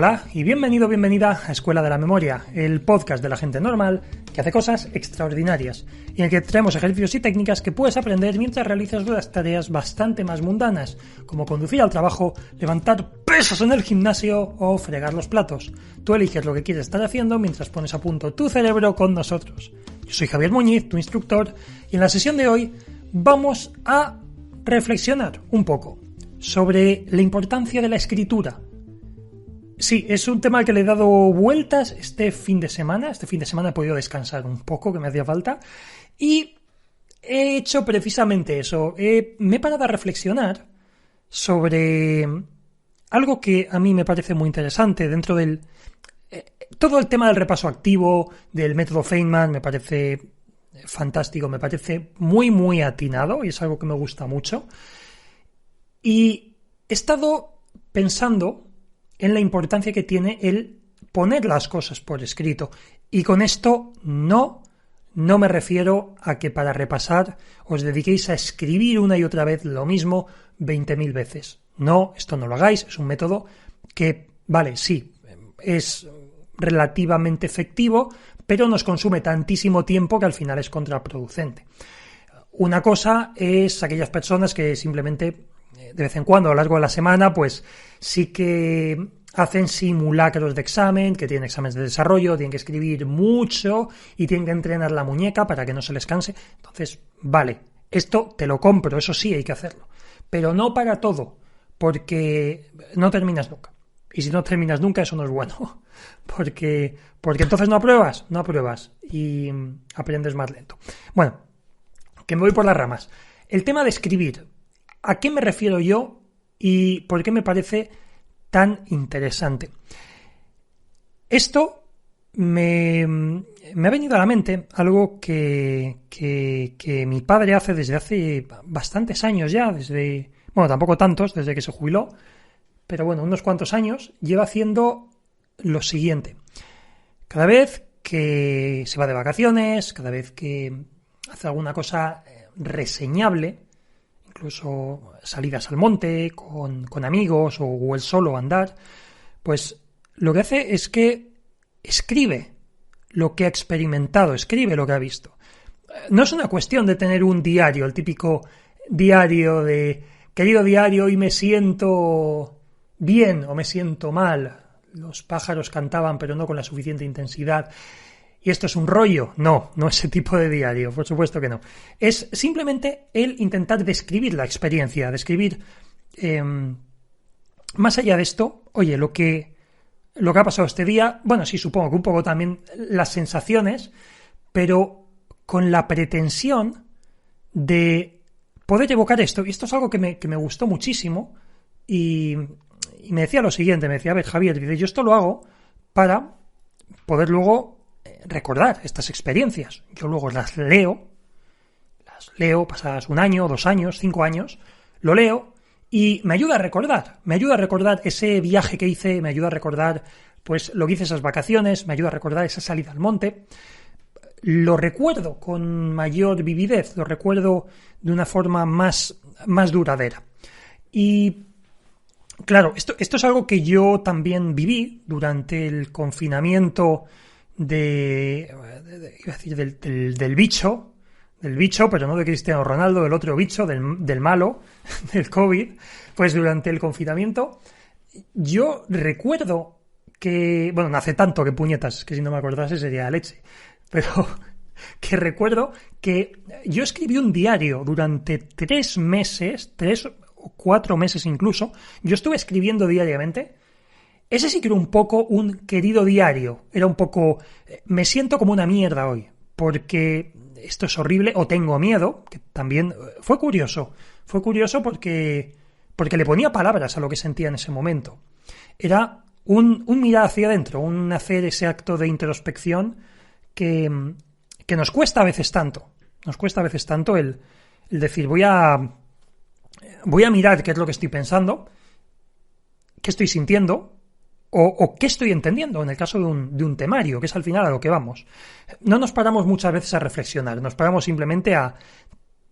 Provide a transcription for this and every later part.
Hola y bienvenido, bienvenida a Escuela de la Memoria, el podcast de la gente normal que hace cosas extraordinarias y en el que traemos ejercicios y técnicas que puedes aprender mientras realizas las tareas bastante más mundanas, como conducir al trabajo, levantar pesas en el gimnasio o fregar los platos. Tú eliges lo que quieres estar haciendo mientras pones a punto tu cerebro con nosotros. Yo soy Javier Muñiz, tu instructor, y en la sesión de hoy vamos a reflexionar un poco sobre la importancia de la escritura. Sí, es un tema al que le he dado vueltas este fin de semana. Este fin de semana he podido descansar un poco, que me hacía falta. Y he hecho precisamente eso. Me he parado a reflexionar sobre algo que a mí me parece muy interesante dentro del... todo el tema del repaso activo, del método Feynman, me parece fantástico, me parece muy, muy atinado y es algo que me gusta mucho. Y he estado pensando en la importancia que tiene el poner las cosas por escrito. Y con esto no me refiero a que para repasar os dediquéis a escribir una y otra vez lo mismo 20.000 veces. No, esto no lo hagáis, es un método que, vale, sí, es relativamente efectivo, pero nos consume tantísimo tiempo que al final es contraproducente. Una cosa es aquellas personas que simplemente de vez en cuando a lo largo de la semana pues sí que hacen simulacros de examen, que tienen exámenes de desarrollo, tienen que escribir mucho y tienen que entrenar la muñeca para que no se les canse. Entonces, vale, esto te lo compro, eso sí hay que hacerlo, pero no para todo, porque no terminas nunca. Y si no terminas nunca, eso no es bueno, porque entonces no apruebas y aprendes más lento. Bueno, que me voy por las ramas. El tema de escribir, ¿a qué me refiero yo y por qué me parece tan interesante? Esto me ha venido a la mente algo que mi padre hace desde hace bastantes años ya, tampoco tantos, desde que se jubiló, pero bueno, unos cuantos años, lleva haciendo lo siguiente. Cada vez que se va de vacaciones, cada vez que hace alguna cosa reseñable, incluso salidas al monte con amigos o él solo andar, pues lo que hace es que escribe lo que ha experimentado, escribe lo que ha visto. No es una cuestión de tener un diario, el típico diario de querido diario, hoy me siento bien o me siento mal, los pájaros cantaban pero no con la suficiente intensidad. ¿Y esto es un rollo? No ese tipo de diario, por supuesto que no. Es simplemente el intentar describir la experiencia, describir, más allá de esto, oye, lo que ha pasado este día, bueno, sí, supongo que un poco también las sensaciones, pero con la pretensión de poder evocar esto. Y esto es algo que me gustó muchísimo y me decía lo siguiente, me decía, a ver, Javier, yo esto lo hago para poder luego recordar estas experiencias. Yo luego las leo, pasadas 1 año, 2 años, 5 años, lo leo y me ayuda a recordar ese viaje que hice, me ayuda a recordar pues lo que hice esas vacaciones, me ayuda a recordar esa salida al monte. Lo recuerdo con mayor vividez, lo recuerdo de una forma más duradera. Y claro, esto es algo que yo también viví durante el confinamiento del bicho, pero no de Cristiano Ronaldo, del otro bicho, del malo, del COVID. Pues durante el confinamiento yo recuerdo que, bueno, no hace tanto que puñetas, que si no me acordase sería leche, pero que recuerdo que yo escribí un diario durante 3 meses, 3 o 4 meses incluso, yo estuve escribiendo diariamente. Ese sí que era un poco un querido diario, era un poco, me siento como una mierda hoy, porque esto es horrible, o tengo miedo, que también fue curioso porque le ponía palabras a lo que sentía en ese momento. Era un mirar hacia adentro, un hacer ese acto de introspección que nos cuesta a veces tanto el decir, voy a mirar qué es lo que estoy pensando, qué estoy sintiendo, o qué estoy entendiendo en el caso de un temario, que es al final a lo que vamos. No nos paramos muchas veces a reflexionar, nos paramos simplemente a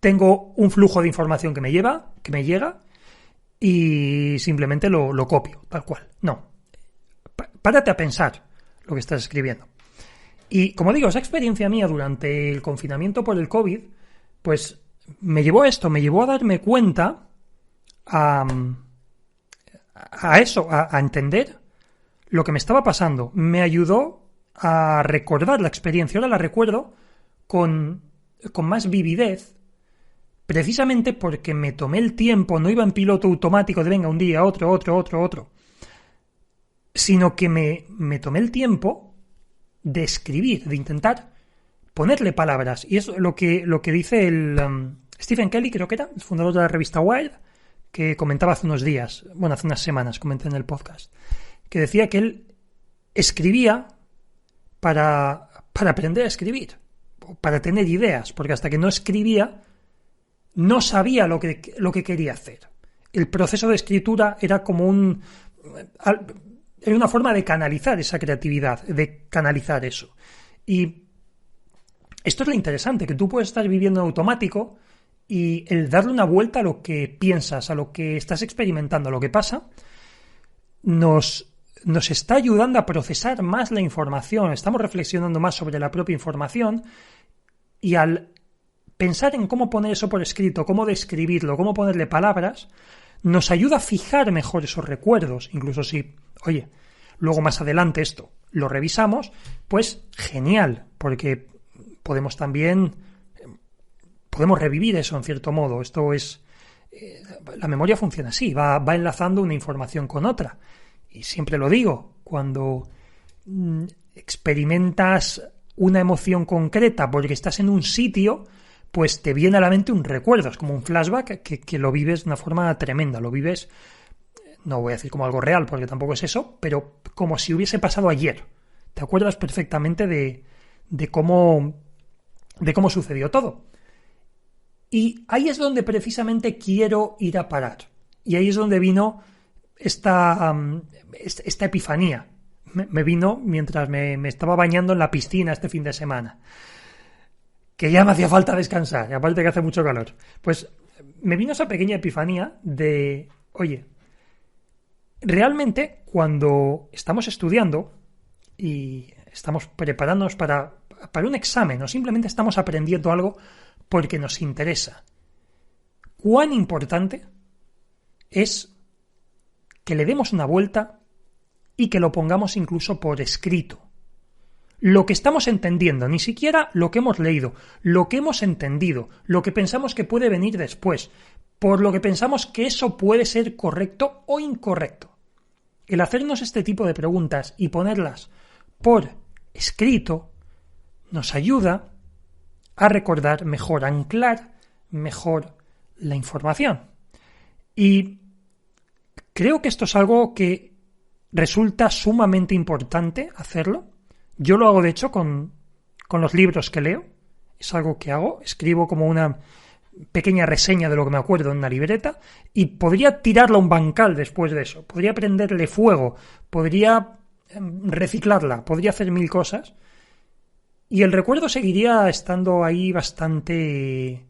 tengo un flujo de información que me llega y simplemente lo copio, tal cual. No. párate a pensar lo que estás escribiendo. Y como digo, esa experiencia mía durante el confinamiento por el COVID, pues me llevó a esto, me llevó a darme cuenta a entender lo que me estaba pasando. Me ayudó a recordar la experiencia. Ahora la recuerdo con más vividez, precisamente porque me tomé el tiempo, no iba en piloto automático de venga un día, otro, sino que me tomé el tiempo de escribir, de intentar ponerle palabras. Y es lo que dice el Stephen Kelly, creo que era, el fundador de la revista Wired, que comentaba hace unos días, bueno, hace unas semanas, comenté en el podcast, que decía que él escribía para aprender a escribir, para tener ideas, porque hasta que no escribía no sabía lo que quería hacer. El proceso de escritura era como era una forma de canalizar esa creatividad, de canalizar eso. Y esto es lo interesante, que tú puedes estar viviendo en automático y el darle una vuelta a lo que piensas, a lo que estás experimentando, a lo que pasa, nos está ayudando a procesar más la información, estamos reflexionando más sobre la propia información y al pensar en cómo poner eso por escrito, cómo describirlo, cómo ponerle palabras, nos ayuda a fijar mejor esos recuerdos, incluso si, oye, luego más adelante esto lo revisamos, pues genial, porque podemos revivir eso en cierto modo. Esto es, la memoria funciona así, va enlazando una información con otra. Y siempre lo digo, cuando experimentas una emoción concreta porque estás en un sitio, pues te viene a la mente un recuerdo, es como un flashback que lo vives de una forma tremenda, lo vives, no voy a decir como algo real porque tampoco es eso, pero como si hubiese pasado ayer. Te acuerdas perfectamente de cómo sucedió todo. Y ahí es donde precisamente quiero ir a parar. Y ahí es donde vino esta epifanía. Me vino mientras me estaba bañando en la piscina este fin de semana. Que ya me hacía falta descansar, y aparte que hace mucho calor. Pues me vino esa pequeña epifanía de, oye, realmente cuando estamos estudiando y estamos preparándonos para un examen o simplemente estamos aprendiendo algo porque nos interesa, cuán importante es que le demos una vuelta y que lo pongamos incluso por escrito. Lo que estamos entendiendo, ni siquiera lo que hemos leído, lo que hemos entendido, lo que pensamos que puede venir después, por lo que pensamos que eso puede ser correcto o incorrecto. El hacernos este tipo de preguntas y ponerlas por escrito nos ayuda a recordar mejor, a anclar mejor la información. Y creo que esto es algo que resulta sumamente importante hacerlo. Yo lo hago, de hecho, con los libros que leo. Es algo que hago. Escribo como una pequeña reseña de lo que me acuerdo en una libreta y podría tirarla a un bancal después de eso. Podría prenderle fuego. Podría reciclarla. Podría hacer mil cosas. Y el recuerdo seguiría estando ahí bastante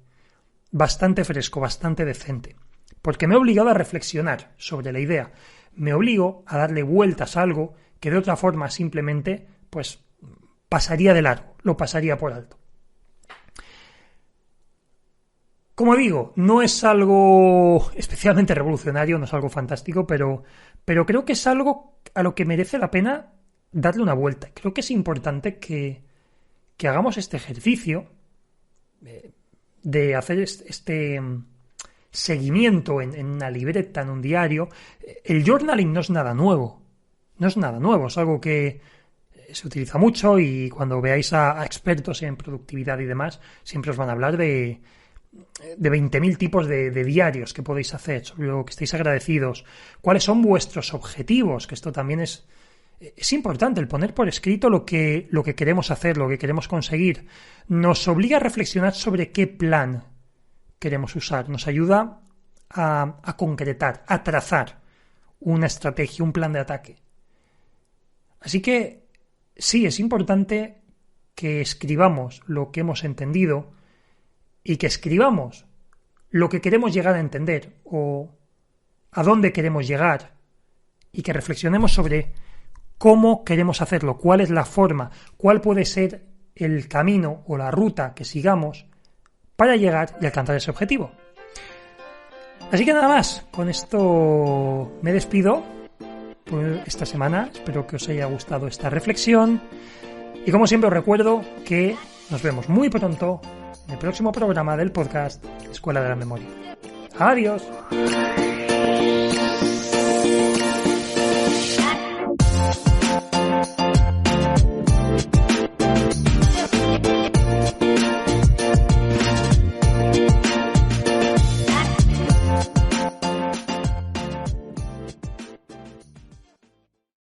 fresco, bastante decente. Porque me he obligado a reflexionar sobre la idea. Me obligo a darle vueltas a algo que de otra forma simplemente pues pasaría de largo, lo pasaría por alto. Como digo, no es algo especialmente revolucionario, no es algo fantástico, pero creo que es algo a lo que merece la pena darle una vuelta. Creo que es importante que hagamos este ejercicio de hacer este seguimiento en una libreta, en un diario. El journaling no es nada nuevo, es algo que se utiliza mucho y cuando veáis a expertos en productividad y demás, siempre os van a hablar de 20.000 tipos de diarios que podéis hacer, sobre lo que estéis agradecidos, cuáles son vuestros objetivos, que esto también es importante, el poner por escrito lo que queremos hacer, lo que queremos conseguir. Nos obliga a reflexionar sobre qué plan queremos usar, nos ayuda a concretar, a trazar una estrategia, un plan de ataque. Así que sí, es importante que escribamos lo que hemos entendido y que escribamos lo que queremos llegar a entender o a dónde queremos llegar y que reflexionemos sobre cómo queremos hacerlo, cuál es la forma, cuál puede ser el camino o la ruta que sigamos para llegar y alcanzar ese objetivo. Así que nada más, con esto me despido por esta semana. Espero que os haya gustado esta reflexión y como siempre os recuerdo que nos vemos muy pronto en el próximo programa del podcast Escuela de la Memoria. ¡Adiós!